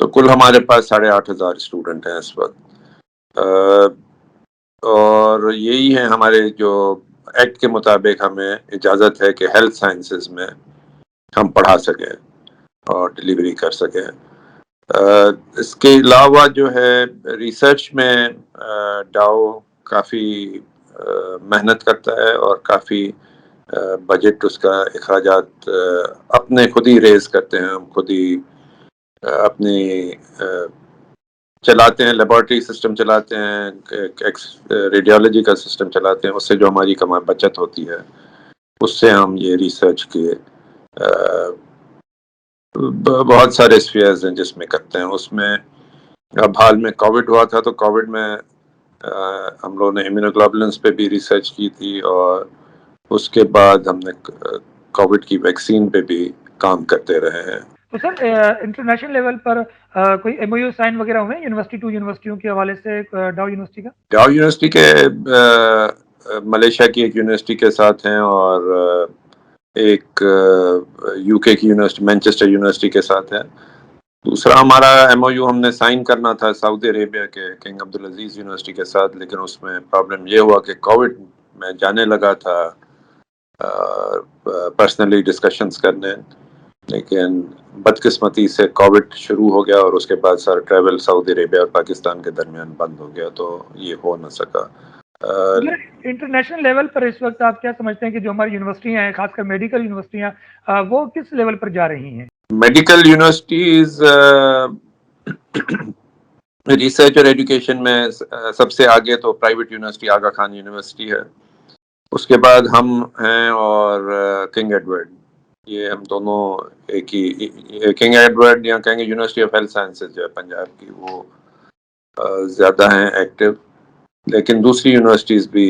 تو کل ہمارے پاس 8,500 اسٹوڈنٹ ہیں اس وقت، اور یہی ہے ہمارے جو ایکٹ کے مطابق ہمیں اجازت ہے کہ ہیلتھ سائنسز میں ہم پڑھا سکیں اور ڈلیوری کر سکیں۔ اس کے علاوہ جو ہے ریسرچ میں ڈاؤ کافی محنت کرتا ہے اور کافی بجٹ اس کا اخراجات اپنے خود ہی ریز کرتے ہیں، ہم خود ہی اپنی چلاتے ہیں، لیبارٹری سسٹم چلاتے ہیں، ریڈیولوجی کا سسٹم چلاتے ہیں، اس سے جو ہماری بچت ہوتی ہے اس سے ہم یہ ریسرچ کے بہت سارے اسفیئرز ہیں جس میں کرتے ہیں۔ اس میں اب حال میں کووڈ ہوا تھا تو کووڈ میں ہم لوگوں نے امیونوگلوبولنس پہ بھی ریسرچ کی تھی، اور اس کے بعد ہم نے کووڈ کی ویکسین پہ بھی کام کرتے رہے ہیں۔ تو سر انٹرنیشنل لیول پر کوئی ایم او یو سائن وغیرہ ہوئے ہیں یونیورسٹی ٹو یونیورسٹیوں کے حوالے سے ڈاؤ یونیورسٹی کا؟ ڈاؤ یونیورسٹی کے ملیشیا کی ایک یونیورسٹی کے ساتھ ہیں، اور ایک یو کے کی یونیورسٹی مینچسٹر یونیورسٹی کے ساتھ ہے۔ دوسرا ہمارا ایم او یو ہم نے سائن کرنا تھا سعودی عربیہ کے کنگ عبدالعزیز یونیورسٹی کے ساتھ، لیکن اس میں پرابلم یہ ہوا کہ کووڈ میں جانے لگا تھا پرسنلی ڈسکشنز کرنے، لیکن بدقسمتی سے کووڈ شروع ہو گیا اور اس کے بعد سارا ٹریول سعودی عربیہ اور پاکستان کے درمیان بند ہو گیا، تو یہ ہو نہ سکا۔ انٹرنیشنل لیول پر اس وقت آپ کیا سمجھتے ہیں کہ جو ہماری یونیورسٹیاں ہیں، خاص کر میڈیکل یونیورسٹیاں، وہ کس لیول پر جا رہی ہیں؟ میڈیکل یونیورسٹیز ریسرچ اور ایجوکیشن میں سب سے آگے تو پرائیویٹ یونیورسٹی آغا خان یونیورسٹی ہے، اس کے بعد ہم ہیں، اور کنگ ایڈورڈ، یہ ہم دونوں ایک ہی۔ کنگ ایڈورڈ یا کہیں گے یونیورسٹی آف ہیلتھ سائنسز جو ہے پنجاب کی، وہ زیادہ ہیں ایکٹیو، لیکن دوسری یونیورسٹیز بھی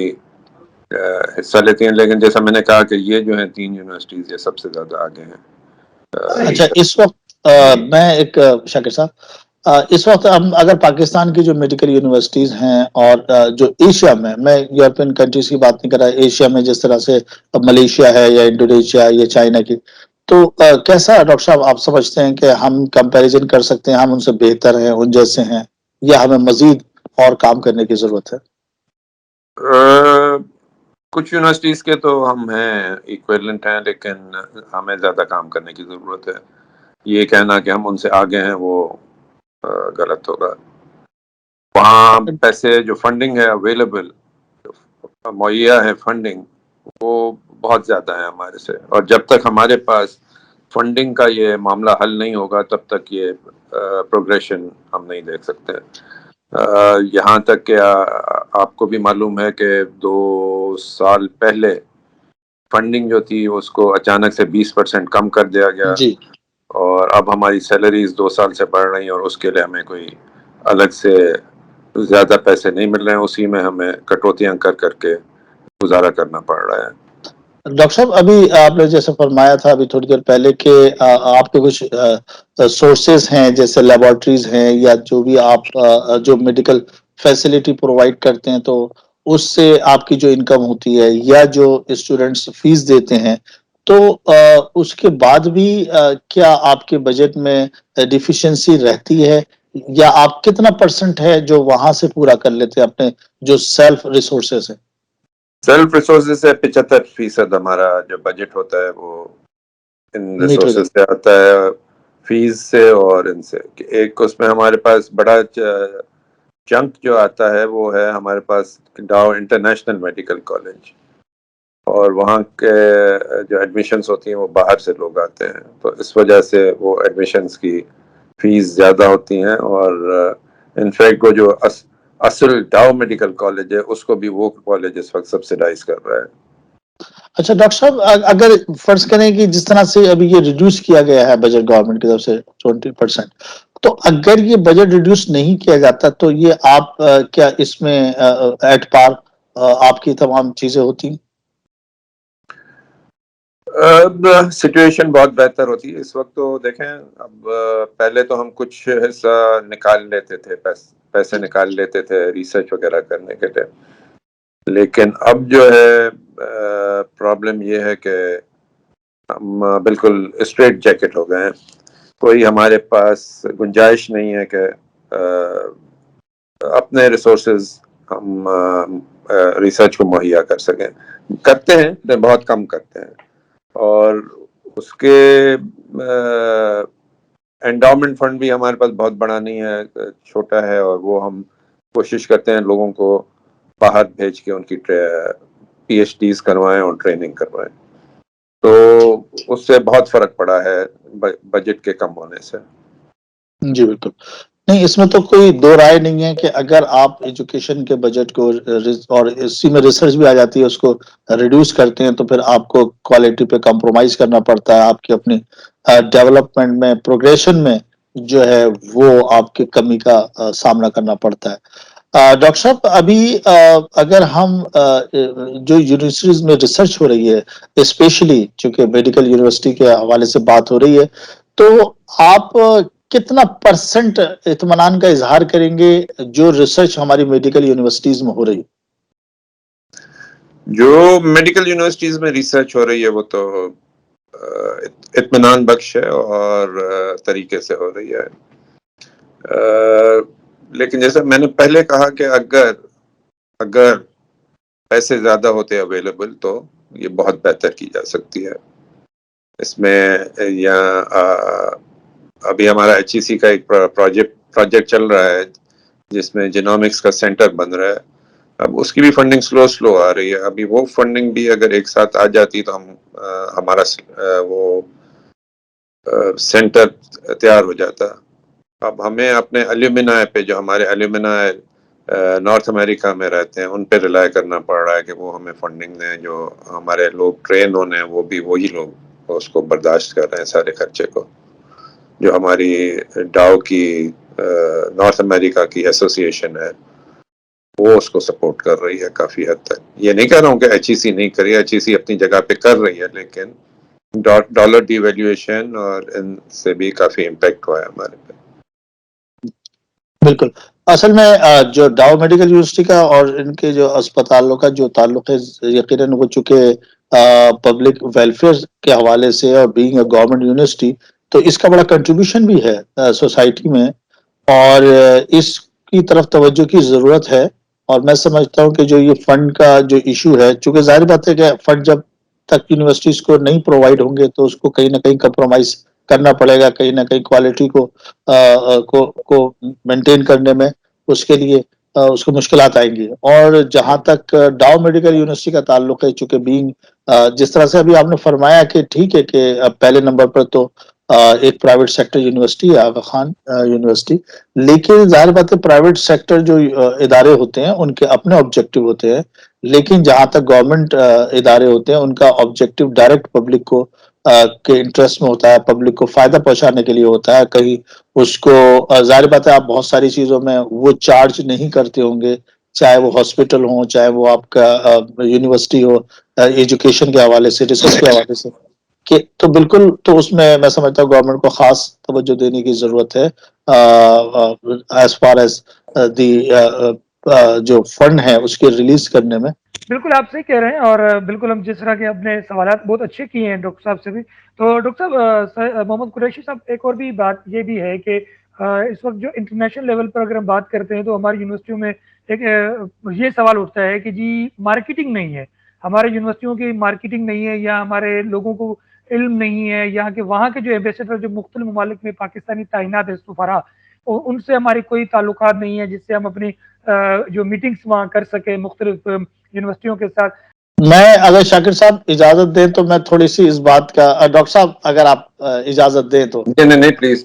حصہ لیتی ہیں، لیکن جیسا میں نے کہا کہ یہ جو ہیں 3 یونیورسٹیز یہ سب سے زیادہ آگے ہیں۔ اچھا، اس وقت میں ایک شاکر صاحب، اس وقت ہم اگر پاکستان کی جو میڈیکل یونیورسٹیز ہیں اور جو ایشیا میں یورپین کنٹریز کی بات نہیں کر رہا، ایشیا میں جس طرح سے ملیشیا ہے یا انڈونیشیا یا چائنا کی، تو کیسا ڈاکٹر صاحب آپ سمجھتے ہیں کہ ہم کمپیریزن کر سکتے ہیں، ہم ان سے بہتر ہیں، ان جیسے ہیں، یا ہمیں مزید اور کام کرنے کی ضرورت ہے؟ کچھ یونیورسٹیز کے تو ہم ہیں ایکویلنٹ ہیں، لیکن ہمیں زیادہ کام کرنے کی ضرورت ہے۔ یہ کہنا کہ ہم ان سے آگے ہیں وہ غلط ہوگا۔ وہاں پیسے جو فنڈنگ ہے اویلیبل، مہیا ہے فنڈنگ، وہ بہت زیادہ ہے ہمارے سے، اور جب تک ہمارے پاس فنڈنگ کا یہ معاملہ حل نہیں ہوگا تب تک یہ پروگریشن ہم نہیں دیکھ سکتے۔ یہاں تک کہ آپ کو بھی معلوم ہے کہ 2 سال پہلے فنڈنگ جو تھی اس کو اچانک سے 20% کم کر دیا گیا، جی، اور اب ہماری سیلریز 2 سال سے بڑھ رہی ہیں، اور اس کے لیے ہمیں کوئی الگ سے زیادہ پیسے نہیں مل رہے ہیں، اسی میں ہمیں کٹوتیاں کر کر کے گزارا کرنا پڑ رہا ہے۔ ڈاکٹر صاحب ابھی آپ نے جیسے فرمایا تھا ابھی تھوڑی دیر پہلے کہ آپ کے کچھ سورسز ہیں جیسے لیبارٹریز ہیں یا جو بھی آپ جو میڈیکل فیسلٹی پرووائڈ کرتے ہیں، تو اس سے آپ کی جو انکم ہوتی ہے یا جو اسٹوڈنٹس فیس دیتے ہیں، تو اس کے بعد بھی کیا آپ کے بجٹ میں ڈیفیشنسی رہتی ہے، یا آپ کتنا پرسنٹ ہے جو وہاں سے پورا کر لیتے ہیں اپنے جو سیلف ریسورسز ہیں؟ سیلف ریسورسز سے 75% ہمارا جو بجٹ ہوتا ہے وہ ان میٹ ہو ریسورسز جاتا سے آتا ہے، فیس سے اور ان سے۔ ایک اس میں ہمارے پاس بڑا چنک جو آتا ہے وہ ہے ہمارے پاس ڈاؤ انٹرنیشنل میڈیکل کالج، اور وہاں کے جو ایڈمیشنز ہوتی ہیں وہ باہر سے لوگ آتے ہیں، تو اس وجہ سے وہ ایڈمیشنز کی فیس زیادہ ہوتی ہیں، اور انفیکٹ وہ جو اصل ڈاؤ میڈیکل کالج ہے اس کو بھی وہ کالج اس وقت سبسیڈائز کر رہا ہے۔ اچھا ڈاکٹر صاحب، اگر فرض کریں کہ جس طرح سے ابھی یہ ریڈیوس کیا گیا ہے بجٹ گورنمنٹ کی طرف سے 20%، تو اگر یہ بجٹ ریڈیوس نہیں کیا جاتا تو یہ آپ کیا اس میں ایٹ پار آپ کی تمام چیزیں ہوتی؟ سچویشن بہت بہتر ہوتی ہے اس وقت۔ تو دیکھیں، اب پہلے تو ہم کچھ حصہ نکال لیتے تھے، پیسے نکال لیتے تھے ریسرچ وغیرہ کرنے کے لیے، لیکن اب جو ہے پرابلم یہ ہے کہ ہم بالکل اسٹریٹ جیکٹ ہو گئے ہیں، کوئی ہمارے پاس گنجائش نہیں ہے کہ اپنے ریسورسز ہم ریسرچ کو مہیا کر سکیں. کرتے ہیں لیکن بہت کم کرتے ہیں, اور اس کے انڈاؤمنٹ فنڈ بھی ہمارے پاس بہت بڑا نہیں ہے, چھوٹا ہے, اور وہ ہم کوشش کرتے ہیں لوگوں کو باہر بھیج کے ان کی پی ایچ ڈیز کروائیں اور ٹریننگ کروائیں. تو اس سے بہت فرق پڑا ہے بجٹ کے کم ہونے سے. جی بالکل. نہیں, اس میں تو کوئی دو رائے نہیں ہے کہ اگر آپ ایجوکیشن کے بجٹ کو اور اسی میں ریسرچ بھی آ جاتی ہے اس کو ریڈیوس کرتے ہیں تو پھر آپ کو کوالٹی پہ کمپرومائز کرنا پڑتا ہے. آپ کی اپنی ڈیولپمنٹ میں پروگریشن میں جو ہے وہ آپ کی کمی کا سامنا کرنا پڑتا ہے. ڈاکٹر صاحب, ابھی اگر ہم جو یونیورسٹیز میں ریسرچ ہو رہی ہے, اسپیشلی چونکہ میڈیکل یونیورسٹی کے حوالے سے بات ہو رہی ہے, تو آپ کتنا پرسنٹ اطمینان کا اظہار کریں گے جو ریسرچ ہماری میڈیکل یونیورسٹیز میں ہو رہی ہے؟ جو میڈیکل یونیورسٹیز میں ریسرچ ہو رہی ہے وہ تو اطمینان بخش ہے اور طریقے سے ہو رہی ہے. لیکن جیسا میں نے پہلے کہا کہ اگر پیسے زیادہ ہوتے اویلیبل تو یہ بہت بہتر کی جا سکتی ہے. اس میں ابھی ہمارا HEC کا ایک پروجیکٹ چل رہا ہے جس میں جینومکس کا سینٹر بن رہا ہے. اب اس کی بھی فنڈنگ سلو آ رہی ہے. ابھی وہ فنڈنگ بھی اگر ایک ساتھ آ جاتی تو ہمارا وہ سینٹر تیار ہو جاتا. اب ہمیں اپنے ایلومنائی پہ, جو ہمارے ایلومنائی نارتھ امریکہ میں رہتے ہیں, ان پہ ریلائی کرنا پڑ رہا ہے کہ وہ ہمیں فنڈنگ دیں. جو ہمارے لوگ ٹرین ہونے ہیں وہ بھی وہی لوگ اس کو برداشت کر رہے ہیں سارے خرچے کو. جو ہماری ڈاؤ کی نارتھ امریکہ کی ایسوسی ایشن ہے وہ اس کو سپورٹ کر رہی ہے کافی حد تک. یہ نہیں کہہ رہا ہوں کہ HEC نہیں کری, HEC اپنی جگہ پہ کر رہی ہے, لیکن ڈالر ڈی ویلیویشن اور ان سے بھی کافی امپیکٹ ہوا ہے ہمارے پہ. بالکل. اصل میں جو ڈاؤ میڈیکل یونیورسٹی کا اور ان کے جو اسپتالوں کا جو تعلق ہے, یقیناً وہ چونکہ پبلک ویلفیئر کے حوالے سے اور بینگ اے گورنمنٹ یونیورسٹی, تو اس کا بڑا کنٹریبیوشن بھی ہے سوسائٹی میں, اور اس کی طرف توجہ کی ضرورت ہے. اور میں سمجھتا ہوں کہ جو یہ فنڈ کا جو ایشو ہے, چونکہ ظاہر بات ہے کہ فنڈ جب تک یونیورسٹیز کو نہیں پرووائڈ ہوں گے تو اس کو کہیں نہ کہیں کمپرومائز کرنا پڑے گا, کہیں نہ کہیں کوالٹی کو مینٹین کرنے میں اس کے لیے اس کو مشکلات آئیں گی. اور جہاں تک ڈاؤ میڈیکل یونیورسٹی کا تعلق ہے, چونکہ بینگ جس طرح سے ابھی آپ نے فرمایا کہ ٹھیک ہے کہ پہلے نمبر پر تو ایک پرائیویٹ سیکٹر یونیورسٹی ہے, آغا خان یونیورسٹی, لیکن ظاہر بات ہے پرائیویٹ سیکٹر جو ادارے ہوتے ہیں ان کے اپنے آبجیکٹو ہوتے ہیں, لیکن جہاں تک گورنمنٹ ادارے ہوتے ہیں ان کا آبجیکٹو ڈائریکٹ پبلک کو کے انٹرسٹ میں ہوتا ہے, پبلک کو فائدہ پہنچانے کے لیے ہوتا ہے. کہیں اس کو ظاہر بات ہے آپ بہت ساری چیزوں میں وہ چارج نہیں کرتے ہوں گے, چاہے وہ ہاسپٹل ہو, چاہے وہ آپ کا یونیورسٹی ہو, ایجوکیشن کے حوالے سے, ریسرچ کے حوالے سے, کہ تو بالکل, تو اس میں سمجھتا ہوں گورنمنٹ کو خاص توجہ دینے کی ضرورت ہے ایز فار ایز دی جو فنڈ ہے اس کے ریلیز کرنے میں. بالکل آپ صحیح کہہ رہے ہیں, اور بالکل ہم جس طرح کے اپنے سوالات بہت اچھے کیے ہیں ڈاکٹر صاحب سے بھی. تو ڈاکٹر صاحب محمد قریشی صاحب, ایک اور بھی بات یہ بھی ہے کہ اس وقت جو انٹرنیشنل لیول پر اگر ہم بات کرتے ہیں تو ہماری یونیورسٹیوں میں ایک یہ سوال اٹھتا ہے کہ جی مارکیٹنگ نہیں ہے, ہمارے یونیورسٹیوں کی مارکیٹنگ نہیں ہے, یا ہمارے لوگوں کو علم نہیں ہے, یا کہ وہاں کے جو ایمبیسڈر جو مختلف ممالک میں پاکستانی تعینات ہے سفراء, ان سے ہماری کوئی تعلقات نہیں ہے جس سے ہم اپنی جو میٹنگز وہاں کر سکیں مختلف یونیورسٹیوں کے ساتھ. میں اگر شاکر صاحب اجازت دیں تو میں تھوڑی سی اس بات کا, ڈاکٹر صاحب اگر آپ اجازت دیں تو. نہیں پلیز.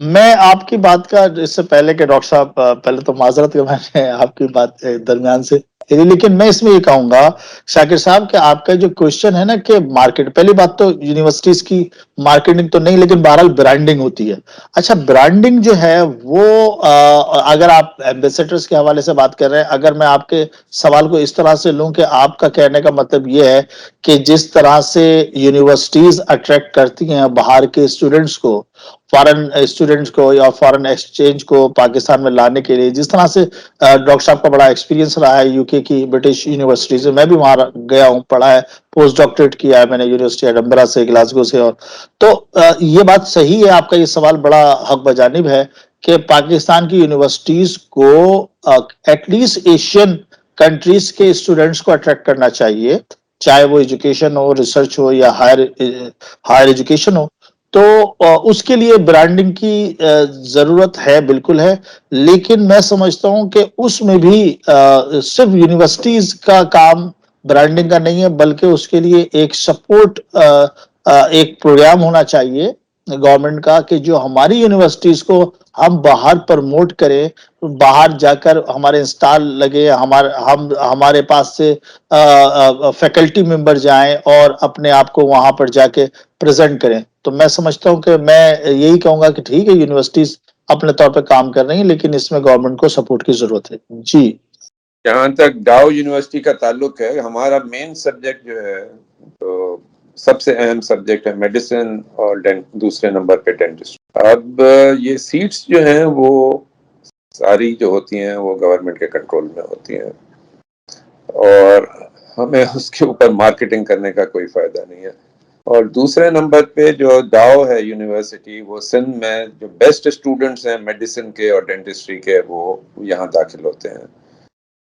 میں آپ کی بات کا, اس سے پہلے کہ ڈاکٹر صاحب, پہلے تو معذرت کہ میں نے آپ کی بات درمیان سے, لیکن میں اس میں یہ کہوں گا شاکر صاحب کہ آپ کا جو کوشچن ہے نا کہ مارکیٹ, پہلی بات تو یونیورسٹیز کی مارکیٹنگ تو نہیں, لیکن بہرحال برانڈنگ ہوتی ہے. اچھا, برانڈنگ جو ہے وہ اگر آپ ایمبیسڈرز کے حوالے سے بات کر رہے ہیں, اگر میں آپ کے سوال کو اس طرح سے لوں کہ آپ کا کہنے کا مطلب یہ ہے کہ جس طرح سے یونیورسٹیز اٹریکٹ کرتی ہیں باہر کے اسٹوڈنٹس کو, فارن اسٹوڈنٹس کو یا فارن ایکسچینج کو پاکستان میں لانے کے لیے. جس طرح سے ڈاکٹر صاحب کا بڑا ایکسپیرینس رہا ہے یو کے کی برٹش یونیورسٹی سے, میں بھی وہاں گیا ہوں, پڑھا ہے, پوسٹ ڈاکٹریٹ کیا ہے میں نے یونیورسٹی ایڈنبرا سے, گلاسگو سے. اور تو یہ بات صحیح ہے, آپ کا یہ سوال بڑا حق بجانب ہے کہ پاکستان کی یونیورسٹیز کو ایٹ لیسٹ ایشین کنٹریز کے اسٹوڈنٹس کو اٹریکٹ کرنا چاہیے, چاہے وہ ایجوکیشن ہو, ریسرچ ہو یا ہائر ایجوکیشن ہو. تو اس کے لیے برانڈنگ کی ضرورت ہے, بالکل ہے, لیکن میں سمجھتا ہوں کہ اس میں بھی صرف یونیورسٹیز کا کام برانڈنگ کا نہیں ہے, بلکہ اس کے لیے ایک سپورٹ ایک پروگرام ہونا چاہیے گورنمنٹ کا کہ جو ہماری یونیورسٹیز کو ہم باہر پروموٹ کریں, باہر جا کر ہمارے انسٹال لگے, ہمارے پاس سے فیکلٹی ممبر جائیں اور اپنے آپ کو وہاں پر جا کے پریزنٹ کریں. تو میں سمجھتا ہوں کہ میں یہی کہوں گا کہ ٹھیک ہے یونیورسٹیز اپنے طور پہ کام کر رہی ہیں, لیکن اس میں گورنمنٹ کو سپورٹ کی ضرورت ہے. جی, جہاں تک ڈاؤ یونیورسٹی کا تعلق ہے, ہمارا مین سبجیکٹ جو ہے تو سب سے اہم سبجیکٹ ہے میڈیسن اور دوسرے نمبر پہ ڈینٹسٹ. اب یہ سیٹس جو ہیں وہ ساری جو ہوتی ہیں وہ گورنمنٹ کے کنٹرول میں ہوتی ہیں, اور ہمیں اس کے اوپر مارکیٹنگ کرنے کا کوئی فائدہ نہیں ہے. اور دوسرے نمبر پہ جو ڈاؤ ہے یونیورسٹی, وہ سندھ میں جو بیسٹ اسٹوڈنٹس ہیں میڈیسن کے اور ڈینٹسٹری کے وہ یہاں داخل ہوتے ہیں.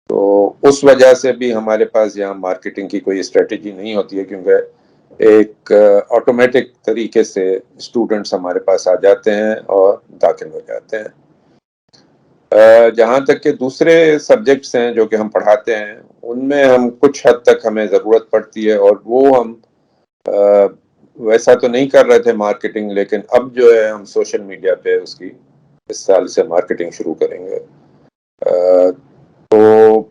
تو اس وجہ سے بھی ہمارے پاس یہاں مارکیٹنگ کی کوئی اسٹریٹجی نہیں ہوتی ہے, کیونکہ ایک آٹومیٹک طریقے سے اسٹوڈنٹس ہمارے پاس آ جاتے ہیں اور داخل ہو جاتے ہیں. جہاں تک کہ دوسرے سبجیکٹس ہیں جو کہ ہم پڑھاتے ہیں, ان میں ہم کچھ حد تک ہمیں ضرورت پڑتی ہے, اور وہ ہم ویسا تو نہیں کر رہے تھے مارکیٹنگ, لیکن اب جو ہے ہم سوشل میڈیا پہ اس کی اس سال سے مارکیٹنگ شروع کریں گے. تو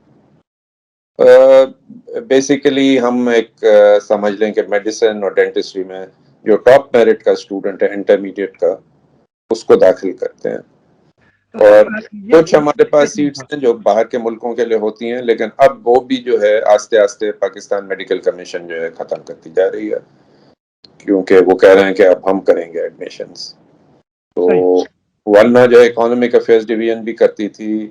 بیسیکلی ہم ایک سمجھ لیں کہ میڈیسن اور ڈینٹسٹری میں جو ٹاپ میرٹ کا اسٹوڈنٹ ہے انٹرمیڈیٹ کا, اس کو داخل کرتے ہیں. اور کچھ ہمارے پاس سیٹس ہیں جو باہر کے ملکوں کے لیے ہوتی ہیں, لیکن اب وہ بھی جو ہے آہستہ آہستہ پاکستان میڈیکل کمیشن جو ہے ختم کرتی جا رہی ہے, کیونکہ وہ کہہ رہے ہیں کہ اب ہم کریں گے ایڈمیشنز. تو ورنہ جو ہے اکانومک افیئرز ڈویژن بھی کرتی تھی,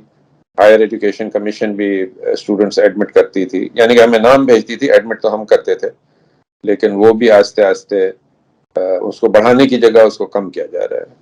ہائر ایجوکیشن کمیشن بھی اسٹوڈنٹس ایڈمٹ کرتی تھی, یعنی کہ ہمیں نام بھیجتی تھی, ایڈمٹ تو ہم کرتے تھے, لیکن وہ بھی آہستہ آہستہ اس کو بڑھانے کی جگہ اس کو کم کیا جا رہا ہے.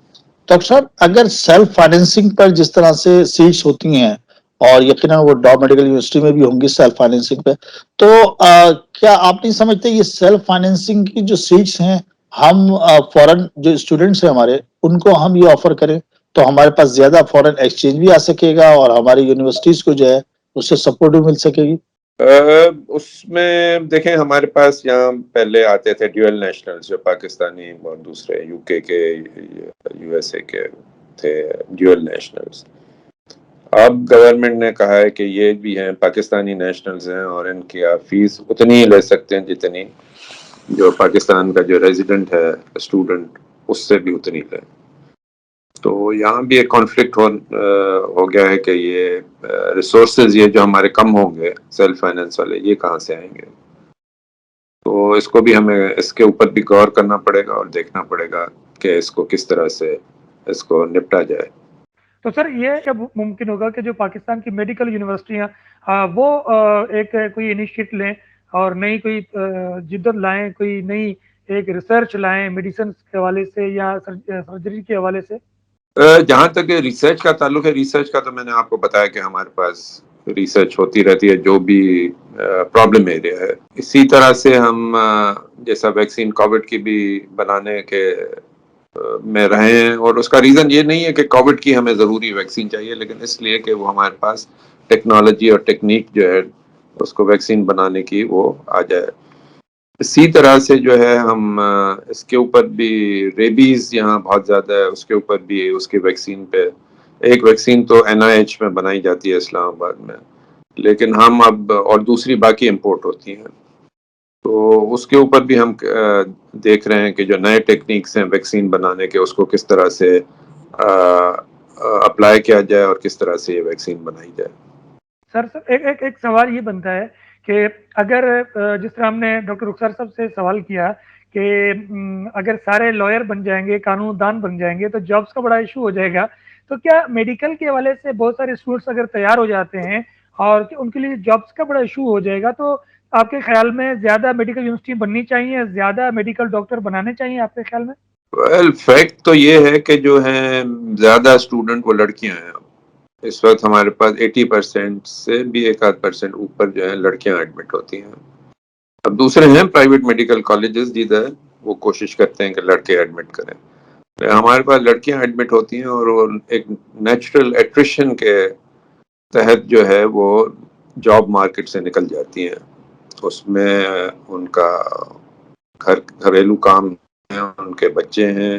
ڈاکٹر صاحب اگر سیلف فائنینسنگ پر جس طرح سے سیٹس ہوتی ہیں, اور یقیناً وہ ڈاؤ میڈیکل یونیورسٹی میں بھی ہوں گی سیلف فائنینسنگ پہ, تو کیا آپ نہیں سمجھتے یہ سیلف فائنینسنگ کی جو سیٹس ہیں ہم فورن جو اسٹوڈنٹس ہیں ہمارے, ان کو ہم یہ آفر کریں تو ہمارے پاس زیادہ فورن ایکسچینج بھی آ سکے گا, اور ہماری یونیورسٹیز کو جو ہے اس سے سپورٹ بھی مل سکے گی. اس میں دیکھیں ہمارے پاس یہاں پہلے آتے تھے ڈیول نیشنلز, جو پاکستانی اور دوسرے یو کے یو ایس اے کے تھے ڈیول نیشنلز. اب گورنمنٹ نے کہا ہے کہ یہ بھی ہیں پاکستانی نیشنلز ہیں, اور ان کی آپ فیس اتنی ہی لے سکتے ہیں جتنی جو پاکستان کا جو ریزیڈنٹ ہے اسٹوڈنٹ اس سے بھی اتنی لیں. تو یہاں بھی ایک کانفلکٹ ہو گیا ہے کہ یہ ریسورسز یہ جو ہمارے کم ہوں گے سیلف فائنینس والے, یہ کہاں سے آئیں گے. تو اس کو بھی ہمیں اس کے اوپر بھی غور کرنا پڑے گا اور دیکھنا پڑے گا کہ اس کو کس طرح سے اس کو نپٹا جائے. تو سر یہ کب ممکن ہوگا کہ جو پاکستان کی میڈیکل یونیورسٹیاں وہ ایک کوئی انیشیٹ لیں اور نئی کوئی جدت لائیں, کوئی نئی ایک ریسرچ لائیں میڈیسن کے حوالے سے یا سرجری کے حوالے سے؟ جہاں تک ریسرچ کا تعلق ہے, ریسرچ کا تو میں نے آپ کو بتایا کہ ہمارے پاس ریسرچ ہوتی رہتی ہے جو بھی پرابلم ایریا ہے. اسی طرح سے ہم جیسا ویکسین کووڈ کی بھی بنانے کے میں رہے ہیں, اور اس کا ریزن یہ نہیں ہے کہ کووڈ کی ہمیں ضروری ویکسین چاہیے, لیکن اس لیے کہ وہ ہمارے پاس ٹیکنالوجی اور ٹیکنیک جو ہے اس کو ویکسین بنانے کی وہ آ جائے. اسی طرح سے جو ہے ہم اس کے اوپر بھی ریبیز یہاں بہت زیادہ ہے, اس کے اوپر بھی اس کی ویکسین پہ ایک ویکسین تو NIH میں بنائی جاتی ہے اسلام آباد میں, لیکن ہم اب اور دوسری باقی امپورٹ ہوتی ہیں. تو اس کے اوپر بھی ہم دیکھ رہے ہیں کہ جو نئے ٹیکنیکس ہیں ویکسین بنانے کے, اس کو کس طرح سے اپلائی کیا جائے اور کس طرح سے یہ ویکسین بنائی جائے. سر ایک سوال یہ بنتا ہے کہ اگر جس طرح ہم نے ڈاکٹر رخسار صاحب سے سوال کیا کہ اگر سارے لائر بن جائیں گے، قانون دان بن جائیں گے تو جابس کا بڑا ایشو ہو جائے گا. تو کیا میڈیکل کے حوالے سے بہت سارے اسٹوڈنٹس اگر تیار ہو جاتے ہیں اور ان کے لیے جابس کا بڑا ایشو ہو جائے گا، تو آپ کے خیال میں زیادہ میڈیکل یونیورسٹی بننی چاہیے، زیادہ میڈیکل ڈاکٹر بنانے چاہیے آپ کے خیال میں؟ ویل فیکٹ تو یہ ہے کہ جو ہیں زیادہ اسٹوڈنٹ وہ لڑکیاں ہیں. اس وقت ہمارے پاس 80% سے بھی 1-8% اوپر جو ہے لڑکیاں ایڈمٹ ہوتی ہیں. اب دوسرے ہیں پرائیویٹ میڈیکل کالجز جدھر وہ کوشش کرتے ہیں کہ لڑکے ایڈمٹ کریں. ہمارے پاس لڑکیاں ایڈمٹ ہوتی ہیں اور وہ ایک نیچرل ایٹریشن کے تحت جو ہے وہ جاب مارکیٹ سے نکل جاتی ہیں. اس میں ان کا گھریلو کام ہیں، ان کے بچے ہیں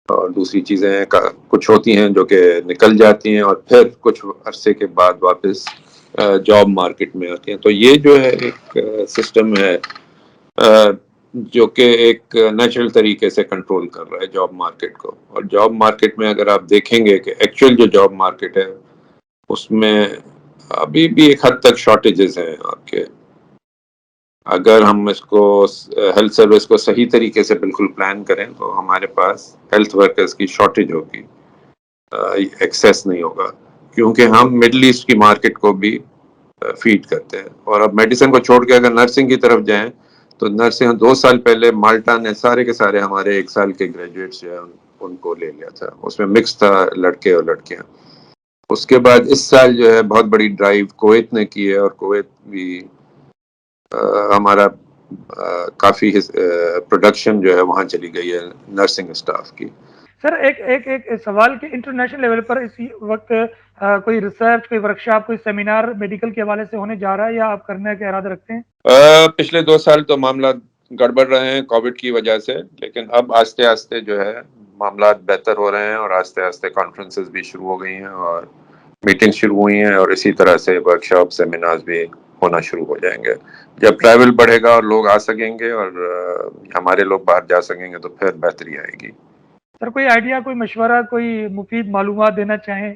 اور دوسری چیزیں کچھ ہوتی ہیں جو کہ نکل جاتی ہیں اور پھر کچھ عرصے کے بعد واپس جاب مارکیٹ میں آتی ہیں. تو یہ جو ہے ایک سسٹم ہے جو کہ ایک نیچرل طریقے سے کنٹرول کر رہا ہے جاب مارکیٹ کو. اور جاب مارکیٹ میں اگر آپ دیکھیں گے کہ ایکچوئل جو جاب مارکیٹ ہے اس میں ابھی بھی ایک حد تک شارٹیجز ہیں آپ کے. اگر ہم اس کو ہیلتھ سروس کو صحیح طریقے سے بالکل پلان کریں تو ہمارے پاس ہیلتھ ورکرز کی شارٹیج ہوگی، ایکسیس نہیں ہوگا، کیونکہ ہم مڈل ایسٹ کی مارکیٹ کو بھی فیڈ کرتے ہیں. اور اب میڈیسن کو چھوڑ کے اگر نرسنگ کی طرف جائیں تو نرسنگ 2 سال پہلے مالٹا نے سارے کے سارے ہمارے 1 سال کے گریجویٹس جو ہیں ان کو لے لیا تھا. اس میں مکس تھا لڑکے اور لڑکیاں. اس کے بعد اس سال جو ہے بہت بڑی ڈرائیو کویت نے کی ہے اور کویت بھی ہمارا کافی پروڈکشن جو ہے وہاں چلی گئی ہے نرسنگ اسٹاف کی. سر ایک سوال کہ انٹرنیشنل لیول پر اسی وقت کوئی ریسرچ، کوئی ورکشاپ، کوئی سیمینار میڈیکل کے حوالے سے ہونے جا رہا ہے یا آپ کرنے کا ارادہ رکھتے ہیں؟ پچھلے 2 سال تو معاملات گڑبڑ رہے ہیں کووڈ کی وجہ سے، لیکن اب آہستہ آہستہ جو ہے معاملات بہتر ہو رہے ہیں اور آہستہ آہستہ کانفرنسز بھی شروع ہو گئی ہیں اور میٹنگ شروع ہوئی ہیں اور اسی طرح سے ورکشاپ سیمینارز بھی ہونا شروع ہو جائیں گے. جب ٹریول بڑھے گا اور لوگ آ سکیں گے اور ہمارے لوگ باہر جا سکیں گے تو پھر بہتری آئے گی. سر کوئی آئیڈیا، کوئی مشورہ، کوئی مفید معلومات دینا چاہیں؟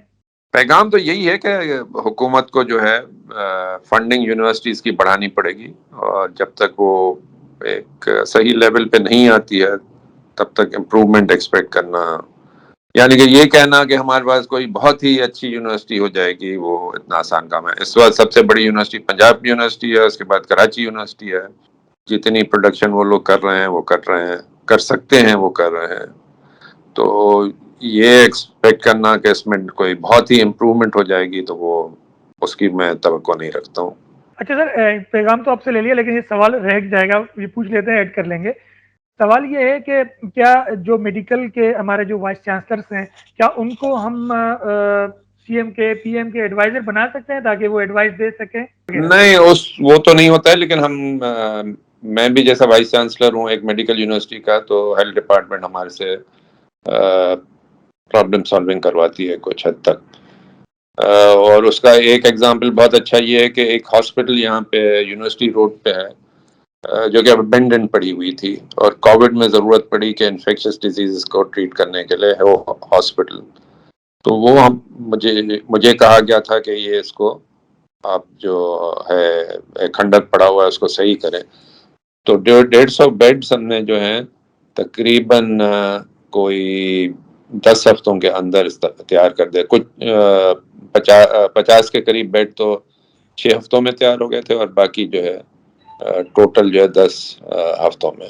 پیغام تو یہی ہے کہ حکومت کو جو ہے فنڈنگ یونیورسٹیز کی بڑھانی پڑے گی اور جب تک وہ ایک صحیح لیول پہ نہیں آتی ہے تب تک امپروومنٹ ایکسپیکٹ کرنا، یعنی کہ یہ کہنا کہ ہمارے پاس کوئی بہت ہی اچھی یونیورسٹی ہو جائے گی وہ اتنا آسان کام ہے. اس وقت سب سے بڑی یونیورسٹی پنجاب یونیورسٹی ہے، اس کے بعد کراچی یونیورسٹی ہے. جتنی پروڈکشن وہ لوگ کر رہے ہیں وہ کر رہے ہیں، کر سکتے ہیں وہ کر رہے ہیں. تو یہ ایکسپیکٹ کرنا کہ اس میں کوئی بہت ہی امپروومنٹ ہو جائے گی تو وہ اس کی میں توقع نہیں رکھتا ہوں. اچھا سر، پیغام تو آپ سے لے لیا لیکن یہ سوال رہ جائے گا، یہ پوچھ لیتے ہیں، ایڈ کر لیں گے. سوال یہ ہے کہ کیا جو میڈیکل کے ہمارے جو وائس چانسلرس ہیں کیا ان کو ہم سی ایم کے، پی ایم کے ایڈوائزر بنا سکتے ہیں تاکہ وہ ایڈوائز دے سکیں؟ نہیں، وہ تو نہیں ہوتا ہے، لیکن میں بھی جیسا وائس چانسلر ہوں ایک میڈیکل یونیورسٹی کا، تو ہیلتھ ڈپارٹمنٹ ہمارے سے پرابلم سالونگ کرواتی ہے کچھ حد تک. اور اس کا ایک ایگزامپل بہت اچھا یہ ہے کہ ایک ہاسپٹل یہاں پہ یونیورسٹی روڈ پہ ہے جو کہ ابینڈن پڑی ہوئی تھی اور کووڈ میں ضرورت پڑی کہ انفیکشس ڈیزیز کو ٹریٹ کرنے کے لیے وہ ہاسپٹل، تو وہ مجھے کہا گیا تھا کہ یہ اس کو آپ جو ہے کھنڈر پڑا ہوا ہے اس کو صحیح کریں. تو 150 بیڈز ہم نے جو ہیں تقریباً کوئی 10 ہفتوں کے اندر تیار کر دے. کچھ 50 کے قریب بیڈ تو 6 ہفتوں میں تیار ہو گئے تھے اور باقی جو ہے ٹوٹل جو ہے 10 ہفتوں میں.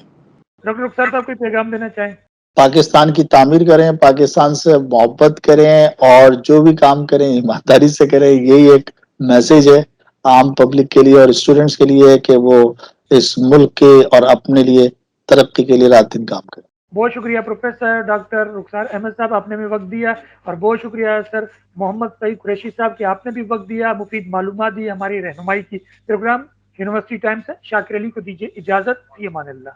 ڈاکٹر رخسار صاحب کوئی پیغام دینا چاہیں؟ پاکستان کی تعمیر کریں، پاکستان سے محبت کریں اور جو بھی کام کریں ایمانداری سے کریں. یہی ایک میسج ہے عام پبلک کے لیے اور اسٹوڈنٹس کے لیے کہ وہ اس ملک کے اور اپنے لیے ترقی کے لیے رات دن کام کریں. بہت شکریہ پروفیسر ڈاکٹر رخسار احمد صاحب، آپ نے بھی وقت دیا، اور بہت شکریہ سر محمد سعید قریشی صاحب کہ آپ نے بھی وقت دیا، مفید معلومات دی، ہماری رہنمائی کی. پروگرام یونیورسٹی ٹائم سے شاکر علی کو دیجیے اجازت. فی امان اللہ.